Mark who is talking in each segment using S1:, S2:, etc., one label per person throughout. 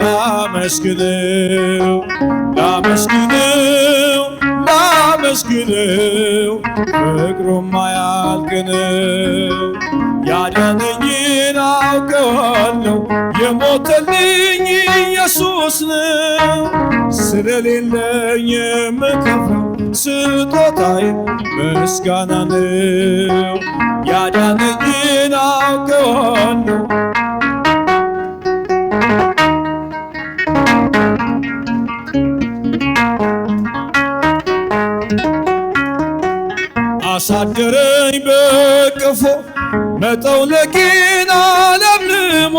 S1: ላመስግነው ላመስግነው ላመስግነው ፍቅሩም አያልቅ ነው። ያዳነኝን አውቀዋለሁ የሞተልኝ ኢየሱስ ነው። ስለሌለኝ የምከፍለው ስጦታዬ ምስጋና ነው። ያዳነኝን አውቀዋለሁ አሳደረኝ በቅፎ መጠውለጌን አለምልሞ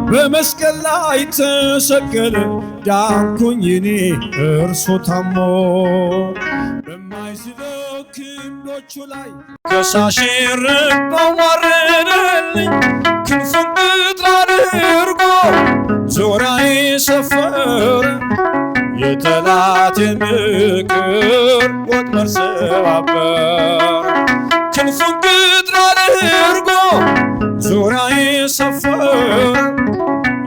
S1: በመስቀል ላይ ተሰቀለ ዳንኩኝ እኔ እርሱ ታሞ በማይዝለው ክንዶቹ ላይ ከሳሽን ረግጠው ዋረደልኝ ክንፉን ቅጥር አድርጎ ዙሪያዬ ሰፈረ የጠላቴን ምክር ወጥመድ ሰባበር ክንፉን ቅጥር አድርጎ ዙሪያዬ ሰፈረ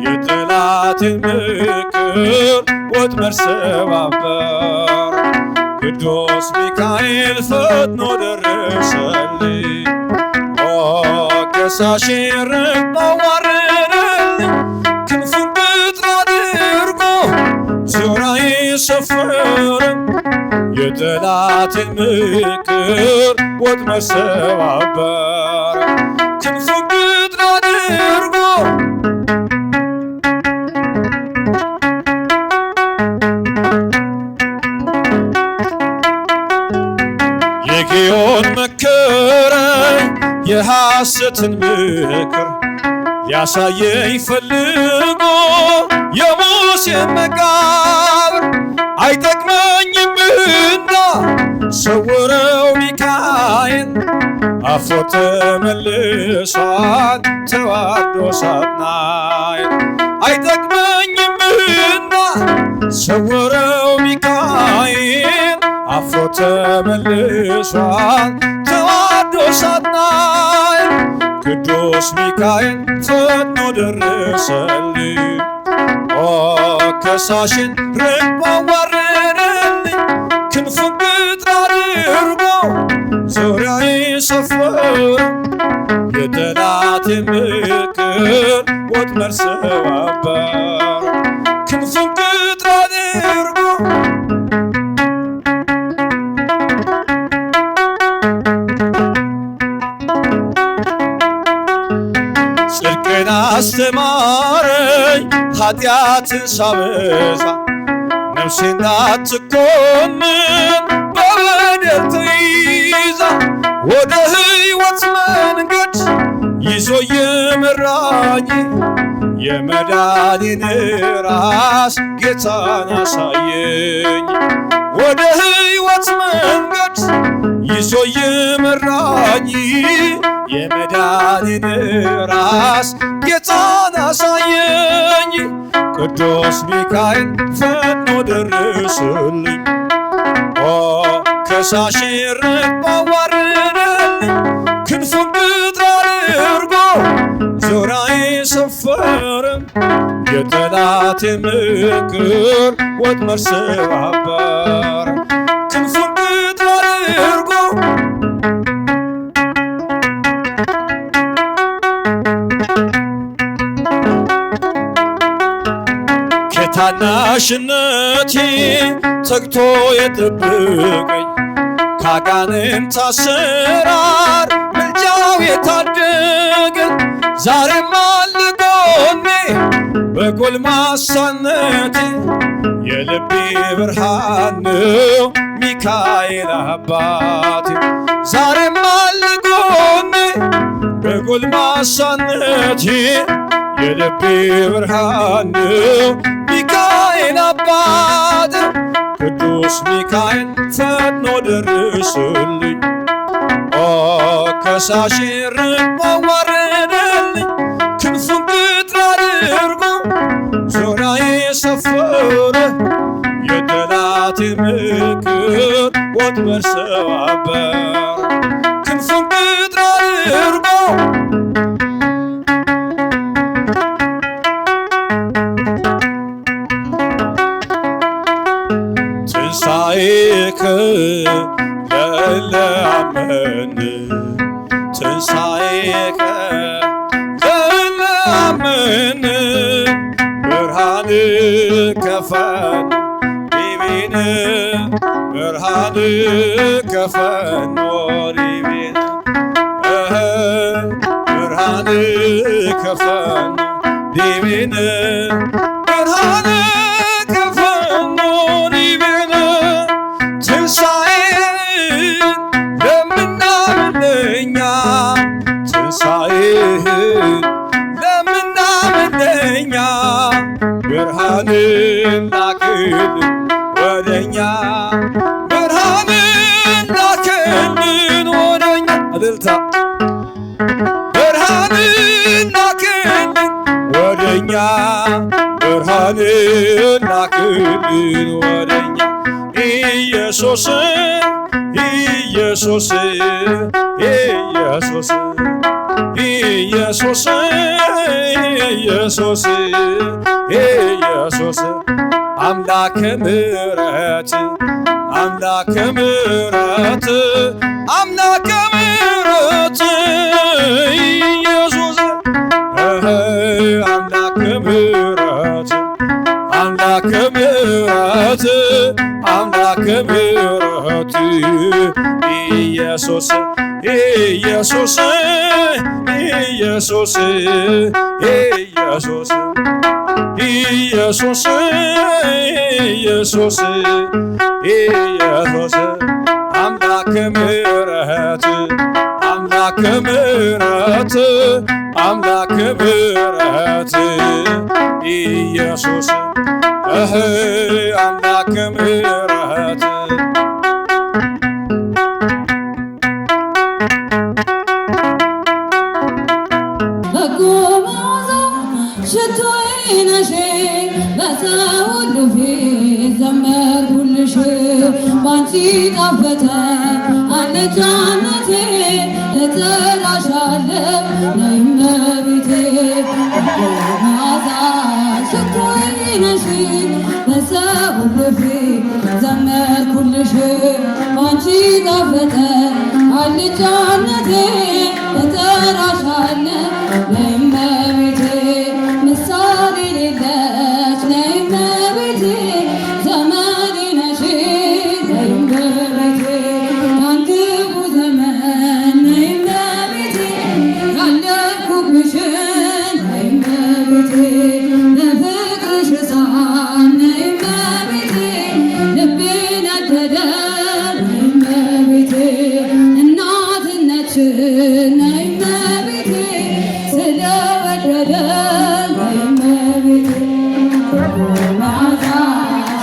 S1: የጠላቴን ምክር ወጥመድ ሰባበር ቅዱስ ሚካኤል ፈጥኖ ደረሰልኝ ከሳሽን ረግጠው ዋረደልኝ ክንፉን ቅጥር አድርጎ ዙሪያዬ ሰፈረ የጠላቴን ምክር ወጥመድ ሰባበር ክንፉን ቅጥር አድርጎ የግዮን መከረኝ የሐሰትን ምክር ሊያሳየኝ ፈልጎ የሙሴን መቃብር አይጠቅመኝምና ሰውረው ሚካኤል አፎ ተመልሷል ተዋርዶ ሳጥናኤል አይጠቅመኝምና ሰውረው ሚካኤል አፎ ተመልሷል ተዋርዶ ሳጥናኤል ቅዱስ ሚካኤል ፈጥኖ ደረሰልኝ ከሳሽን ረግጦ ዋረደልኝ ክንፉን ቅጥር አድርጎ ዙሪያዬ ሰፈረ የጠላቴን ምክር ወጥመድ ሰባበር ክንፉን ቅጥር አድርጎ ጽድቅን አስተማረኝ ኃጢአትን ሳበዛ ነፍሴ እንዳትኮንን በበደል ተይዛ ወደ ሕይወት መንገድ ይዞ የመራኝ የመዳኔን ራስ ጌታን አሳየኝ ወደ ሕይወት መንገድ ይዞ የመራኝ የመዳኔን ራስ ጌታን አሳየኝ ቅዱስ ሚካኤል ፈጥኖ ደረሰልኝ ከሳሽን ረግጦ ዋረደልኝ ክንፉን ቅጥር አድርጎ ዙሪያዬ ሰፈረ የጠላቴን ምክር ወጥመድ ሰባበር ክንፉን ቅጥር አድርጎ ከታናሽነቴ ተግቶ የጠበቀኝ ካጋንንት አሰራር ምልጃው የታደገን ዛሬም አለ ጎኔ በጎልማሳነቴ የልቤ ብርሃን ነው ሚካኤል አባቴ ዛሬም አለ ጎኔ በጎልማሳነቴ የልቤ ብርሃን ነው ሚካኤል አባቴ ቅዱስ ሚካኤል ፈጥኖ ደረሰልኝ ከሳሽን ረግጦ ዋረደልኝ ክንፉን ቅጥር አድርጎ ዙሪያዬ ሰፈረ የጠላቴን ምክር ወጥመድ ሰባበር ክንፉን ቅጥር አድርጎ ለምናምን ትንሣኤከ ለምናምን ብርሃን ከፈኑ ዲቤነ ብርሃን ከፈኑ ዲቤነ ብርሃን ከፈኑ ዲቤነ ብርሃን ከፈኑ ዲቤነ ትንሣኤን ለምናምን እኛ ትንሣኤን ለምናምን እኛ ብርሃንን ላክልን ወደኛ ብርሃንን ላክልን ወደኛ እልልታ ብርሃንን ላክልን ወደኛ ብርሃንን ላክልን ወደኛ ኢየሱስ ኢየሱስ ኢየሱስ ኢየሱስ ኢየሱስ ኢየሱስ አምላከ ምሕረት አምላከ ምሕረት አምላከ ምሕረት ኢየሱስ አምላከ ምሕረት አምላከ ምሕረት አምላከ ምሕረት ኢየሱስ ኢየሱስ ኢየሱስ ኢየሱስ ኢየሱስ ኢየሱስ ኢየሱስ አምላከ ምሕረት አምላከ ምሕረት አምላከ ምሕረት ኢየሱስ አምላከ ምሕረት
S2: ሽቶዬ ነሽ በሰው ሁሉ ፊት ዘመርኩልሽ ባንቺ ጣፈጠ አለኝታነቴ እጠራሻለሁ ነይ እመቤቴ መዓዛ ሽቶዬ ነሽ በሰው ሁሉ ፊት ዘመርኩልሽ ባንቺ ጣፈጠ አለኝታነቴ እጠራሻለሁ ነይ እመቤቴ ምሳሌ የሌለሽ ነይ እመቤቴ ዘመዴ ነሽ ነይ እመቤቴ ያን ክፉ ዘመን ነይ እመቤቴ ያለፍኩብሽን ነይ እመቤቴ ለፍቅርሽ እሳት ነይ እመቤቴ ልቤ ነደደ ነይ እመቤቴ እናትነትሽን ነይ እመቤቴ ስለወደደ ነይ እመቤቴ መዓዛ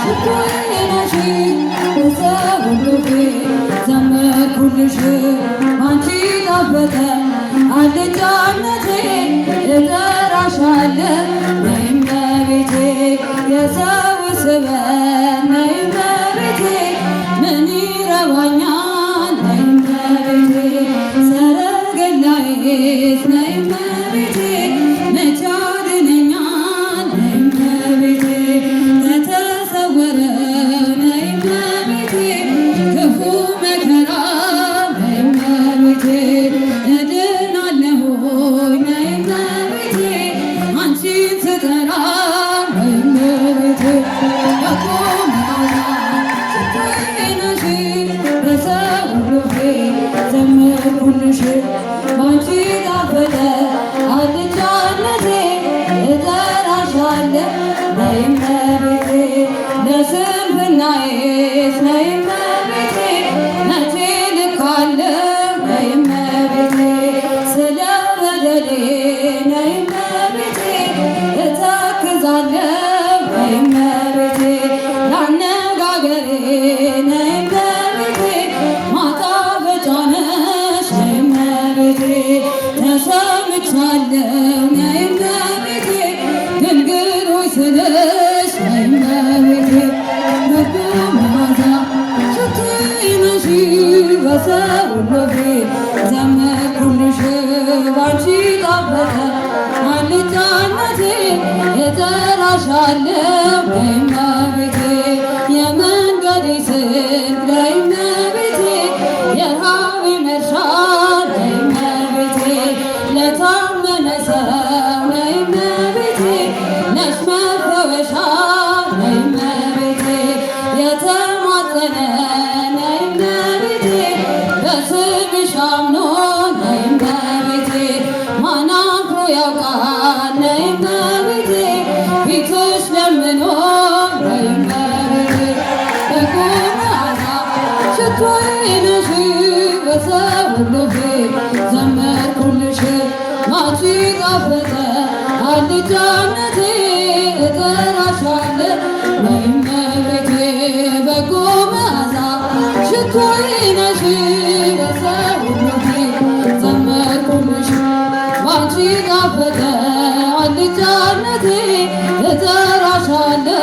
S2: ሽቶዬ ነሽ በሰው ሁሉ ፊት ዘመርኩልሽ ባንቺ ጣፈጠ አለኝታነቴ እጠራሻለሁ ነይ እመቤቴ የሰው ስበት ነይ እመቤቴ ምን ይረባኛል ነይ እመቤቴ ሰረገላዬስ ነይ እመቤቴ መቼ ያድነኛል ነይ እመቤቴ ከተሰወረው ነይ እመቤቴ ክፉ መከራ ነይ እመቤቴ እድናለሁ ነይ እመቤቴ አንቺን ስጠራ ነይ እመቤቴ ሽቶዬ ነሽ በሰው ሁሉ ፊት ዘመርኩልሽ ባንቺ ጣፈጠ አለኝታነቴ እጠራሻለሁ ነይ እመቤቴ ለስንፍናዬስ ነይ እመቤቴ መቼ ልካለሁ ነይ እመቤቴ ስለ በደሌ ነይ እመቤቴ እተክዛለሁ ነይ እመቤቴ ላነጋገሬ ነይ እመቤቴ ማጣፈጫ ነሽ ነይ እመቤቴ ተሰምቻለሁ ነይ እመቤቴ ድንግል ሆይ ስልሽ ነይ እመቤቴ በጎ መዓዛ ሽቶዬ ነሽ በሰው ሁሉ ፊት ዘመርኩልሽ ባንቺ ጣፈጠ አለኝታነቴ እጠራሻለሁ ነይ እመቤቴ የመንገዴ ስንቅ ነይ እመቤቴ የረሃቤ የምኖር እመቤቴ በጎ መዓዛ ሽቶዬ ነሽ በሰው ሁሉ ፊት ዘመርኩልሽ ባንቺ ጣፈጠ አልጫነቴ እጠራሻለሁ እመቤቴ በጎ መዓዛ ሽቶዬ ነሽ በሰው ሁሉ ፊት ዘመርኩልሽ ባንቺ ጣፈጠ አልጫነቴ እጠራሻለሁ